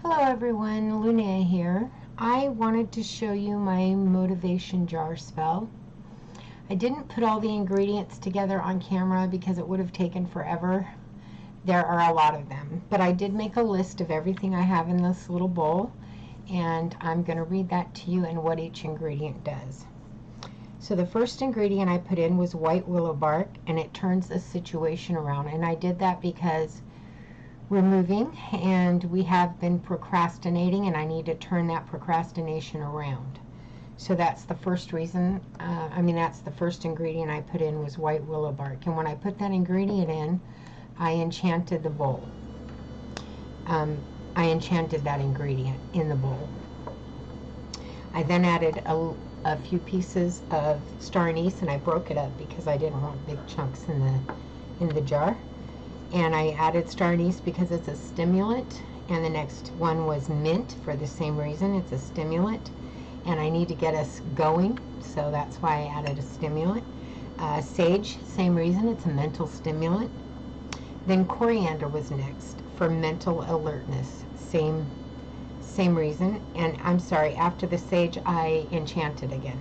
Hello everyone, Linnea here. I wanted to show you my motivation jar spell. I didn't put all the ingredients together on camera because it would have taken forever. There are a lot of them, but I did make a list of everything I have in this little bowl, and I'm going to read that to you and what each ingredient does. So the first ingredient I put in was white willow bark, and it turns the situation around, and I did that because we're moving and we have been procrastinating, and I need to turn that procrastination around. So that's the first reason, that's the first ingredient I put in was white willow bark. And when I put that ingredient in, I enchanted the bowl. I enchanted that ingredient in the bowl. I then added a few pieces of star anise, and I broke it up because I didn't want big chunks in the jar. And I added star anise because it's a stimulant, and the next one was mint for the same reason. It's a stimulant, and I need to get us going, so that's why I added a stimulant. Sage, same reason, it's a mental stimulant. Then coriander was next for mental alertness, same reason. And I'm sorry, after the sage I enchanted again.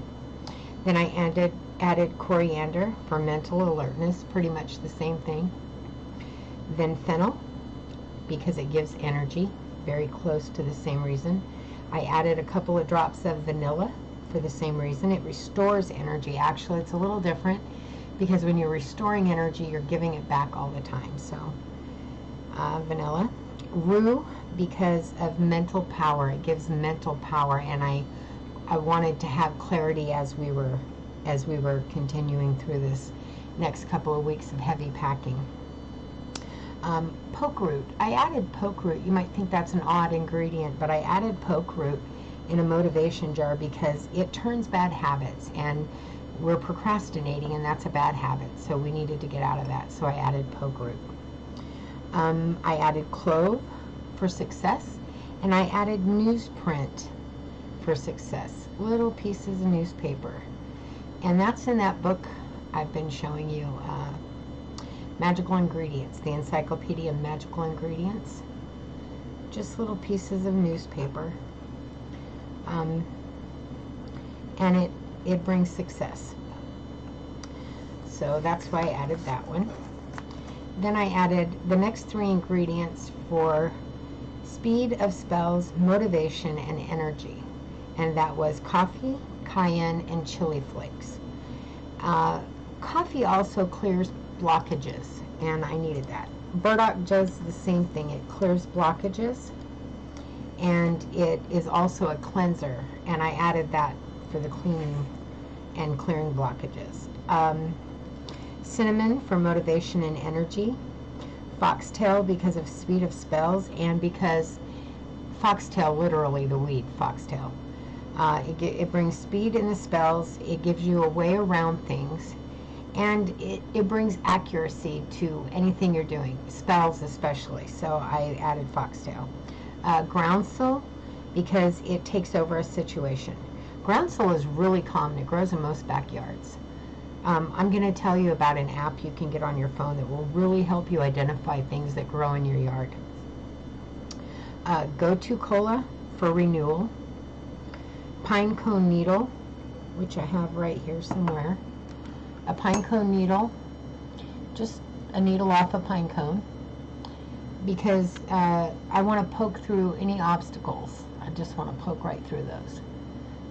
Then I added coriander for mental alertness, pretty much the same thing. Then fennel, because it gives energy, very close to the same reason. I added a couple of drops of vanilla for the same reason. It restores energy. Actually, it's a little different because when you're restoring energy, you're giving it back all the time. So vanilla. Rue, because of mental power. It gives mental power, and I wanted to have clarity as we were continuing through this next couple of weeks of heavy packing. Poke root. I added poke root. You might think that's an odd ingredient, but I added poke root in a motivation jar because it turns bad habits, and we're procrastinating, and that's a bad habit, so we needed to get out of that, so I added poke root. I added clove for success, and I added newsprint for success, little pieces of newspaper, and that's in that book I've been showing you, Magical Ingredients, the Encyclopedia of Magical Ingredients. Just little pieces of newspaper, and it brings success. So that's why I added that one. Then I added the next three ingredients for speed of spells, motivation, and energy, and that was coffee, cayenne, and chili flakes. Coffee also clears blockages, and I needed that. Burdock does the same thing. It clears blockages, and it is also a cleanser, and I added that for the cleaning and clearing blockages. Cinnamon for motivation and energy. Foxtail because of speed of spells, and because foxtail, literally the weed foxtail. It brings speed in the spells. It gives you a way around things, and it brings accuracy to anything you're doing, spells especially, so I added foxtail. Groundsel, because it takes over a situation. Groundsel is really common. It grows in most backyards. I'm going to tell you about an app you can get on your phone that will really help you identify things that grow in your yard. Go-To Cola for renewal. Pine cone needle, which I have right here somewhere. A pine cone needle, just a needle off a pine cone, because I want to poke through any obstacles. I just want to poke right through those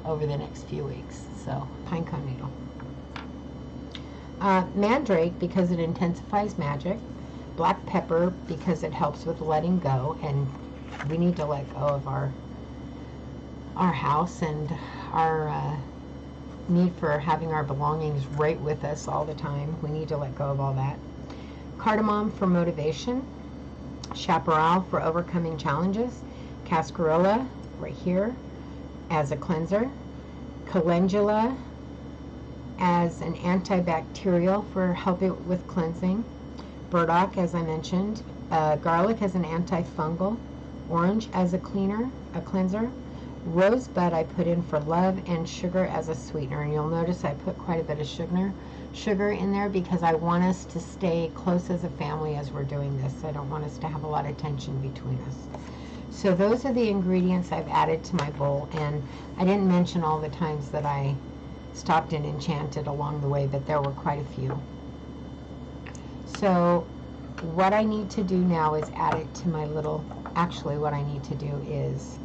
over the next few weeks. So pine cone needle. Mandrake, because it intensifies magic. Black pepper, because it helps with letting go, and we need to let go of our house and our need for having our belongings right with us all the time. We need to let go of all that. Cardamom for motivation. Chaparral for overcoming challenges. Cascarilla right here as a cleanser. Calendula as an antibacterial for helping with cleansing. Burdock, as I mentioned. Garlic as an antifungal. Orange as a cleanser. Rosebud I put in for love, and sugar as a sweetener. And you'll notice I put quite a bit of sugar in there because I want us to stay close as a family as we're doing this. I don't want us to have a lot of tension between us. So those are the ingredients I've added to my bowl, and I didn't mention all the times that I stopped in Enchanted along the way, but there were quite a few. So what I need to do now is add it to my little, actually what I need to do is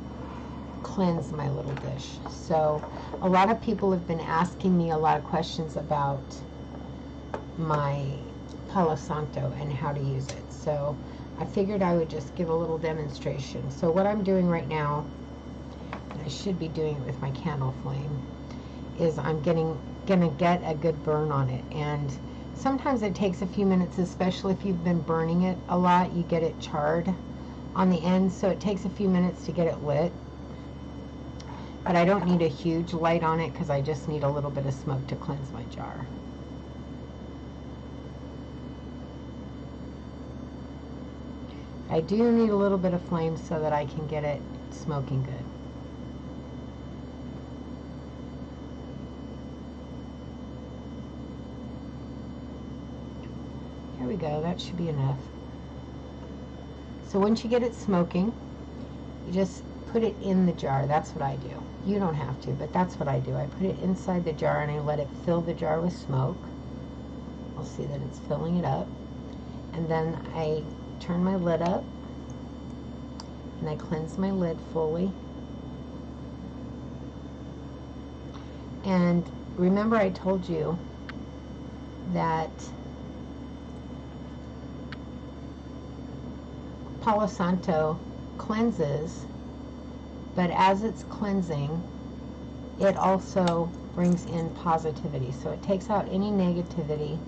cleanse my little dish. So a lot of people have been asking me a lot of questions about my Palo Santo and how to use it. So I figured I would just give a little demonstration. So what I'm doing right now, and I should be doing it with my candle flame, is I'm gonna get a good burn on it. And sometimes it takes a few minutes, especially if you've been burning it a lot, you get it charred on the end, so it takes a few minutes to get it lit. But I don't need a huge light on it because I just need a little bit of smoke to cleanse my jar. I do need a little bit of flame so that I can get it smoking good. There we go, that should be enough. So once you get it smoking, you just put it in the jar. That's what I do. You don't have to, but that's what I do. I put it inside the jar and I let it fill the jar with smoke. I'll see that it's filling it up. And then I turn my lid up and I cleanse my lid fully. And remember I told you that Palo Santo cleanses, but as it's cleansing, it also brings in positivity. So it takes out any negativity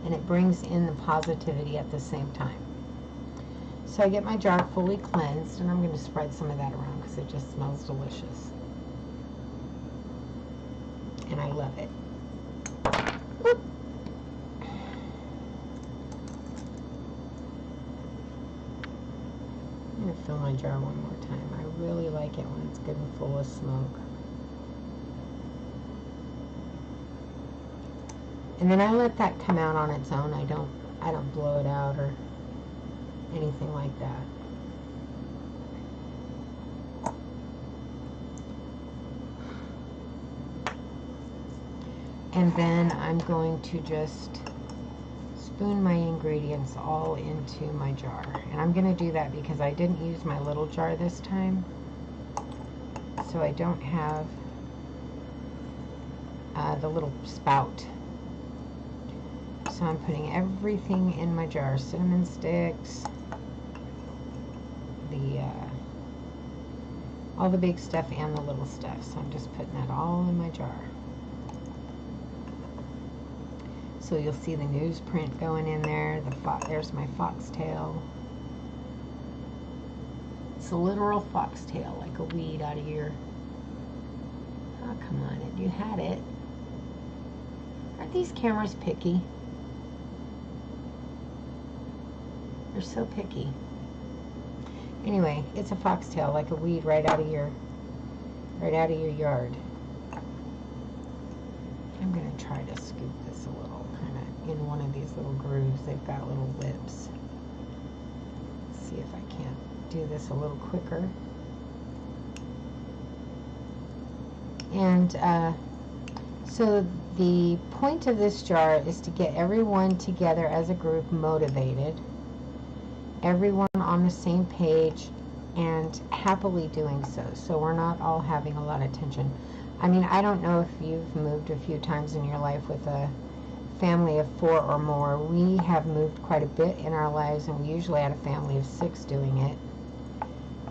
and it brings in the positivity at the same time. So I get my jar fully cleansed, and I'm going to spread some of that around because it just smells delicious. And I love it. Whoop. I'm going to fill my jar one more time. I really like it when it's good and full of smoke. And then I let that come out on its own. I don't blow it out or anything like that. And then I'm going to just spoon my ingredients all into my jar. And I'm going to do that because I didn't use my little jar this time. So I don't have the little spout. So I'm putting everything in my jar. Cinnamon sticks, all the big stuff and the little stuff. So I'm just putting that all in my jar. So you'll see the newsprint going in there. There's my foxtail. It's a literal foxtail, like a weed out of your... Oh, come on, you had it. Aren't these cameras picky? They're so picky. Anyway, it's a foxtail, like a weed right out of your yard. I'm gonna try to scoop this a little, kind of in one of these little grooves. They've got little lips. Let's see if I can't do this a little quicker. And so the point of this jar is to get everyone together as a group, motivated, everyone on the same page, and happily doing so. So we're not all having a lot of tension. I mean, I don't know if you've moved a few times in your life with a family of 4 or more. We have moved quite a bit in our lives, and we usually had a family of 6 doing it.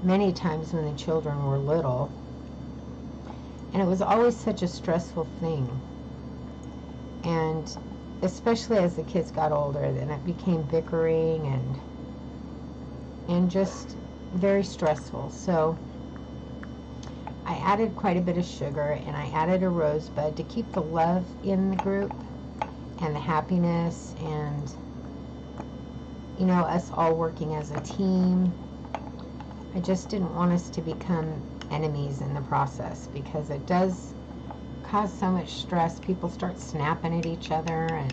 Many times when the children were little. And it was always such a stressful thing. And especially as the kids got older, then it became bickering and just very stressful. So I added quite a bit of sugar, and I added a rosebud to keep the love in the group and the happiness, and you know, us all working as a team. I just didn't want us to become enemies in the process, because it does cause so much stress. People start snapping at each other, and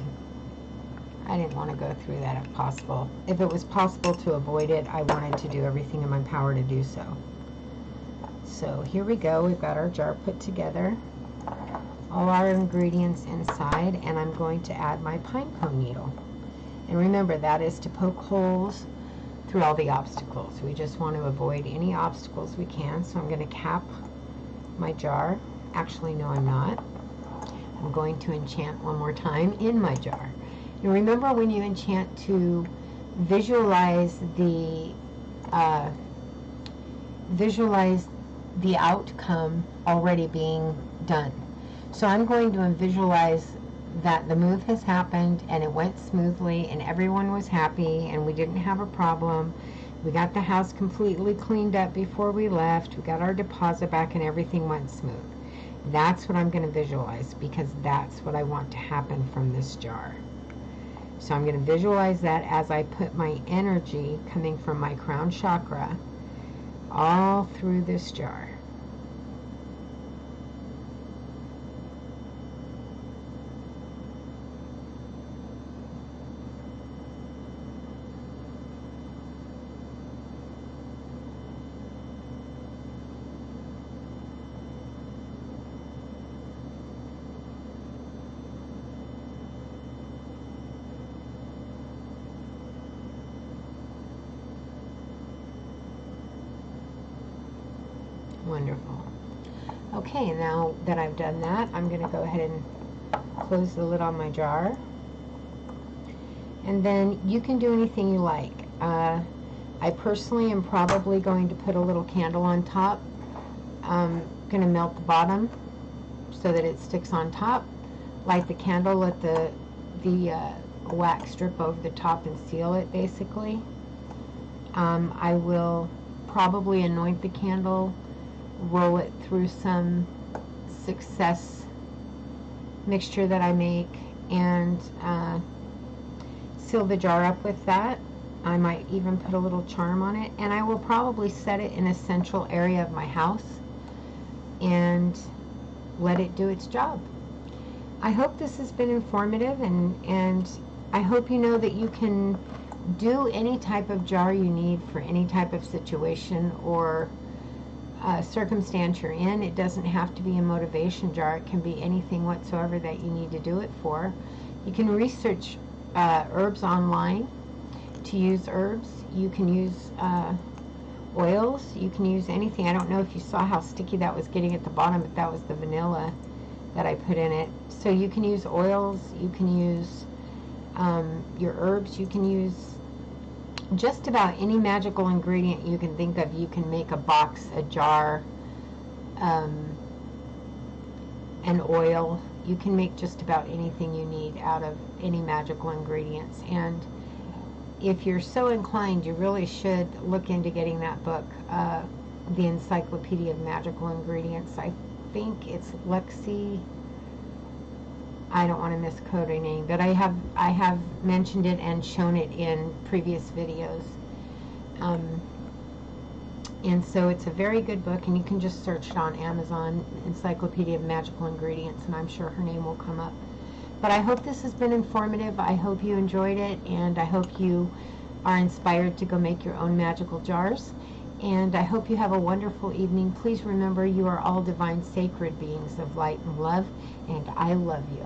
I didn't want to go through that if possible. If it was possible to avoid it, I wanted to do everything in my power to do so. So here we go. We've got our jar put together. All our ingredients inside, and I'm going to add my pine cone needle. And remember, that is to poke holes through all the obstacles. We just want to avoid any obstacles we can. So I'm going to cap my jar. Actually, no, I'm not. I'm going to enchant one more time in my jar. And remember, when you enchant, to visualize the outcome already being done. So I'm going to visualize that the move has happened and it went smoothly and everyone was happy and we didn't have a problem. We got the house completely cleaned up before we left. We got our deposit back and everything went smooth. That's what I'm going to visualize, because that's what I want to happen from this jar. So I'm going to visualize that as I put my energy coming from my crown chakra all through this jar. Wonderful. Okay, now that I've done that, I'm going to go ahead and close the lid on my jar. And then you can do anything you like. I personally am probably going to put a little candle on top. I'm going to melt the bottom so that it sticks on top. Light the candle, let the wax drip over the top and seal it, basically. I will probably anoint the candle, roll it through some success mixture that I make, and seal the jar up with that. I might even put a little charm on it, and I will probably set it in a central area of my house and let it do its job. I hope this has been informative, and I hope you know that you can do any type of jar you need for any type of situation or circumstance you're in. It doesn't have to be a motivation jar. It can be anything whatsoever that you need to do it for. You can research herbs online to use herbs. You can use oils. You can use anything. I don't know if you saw how sticky that was getting at the bottom, but that was the vanilla that I put in it. So you can use oils. You can use your herbs. You can use just about any magical ingredient you can think of. You can make a box, a jar, an oil. You can make just about anything you need out of any magical ingredients. And if you're so inclined, you really should look into getting that book, The Encyclopedia of Magical Ingredients. I think it's Lexi, I don't want to misquote her name, but I have mentioned it and shown it in previous videos. And so it's a very good book, and you can just search it on Amazon, Encyclopedia of Magical Ingredients, and I'm sure her name will come up. But I hope this has been informative. I hope you enjoyed it, and I hope you are inspired to go make your own magical jars. And I hope you have a wonderful evening. Please remember, you are all divine, sacred beings of light and love, and I love you.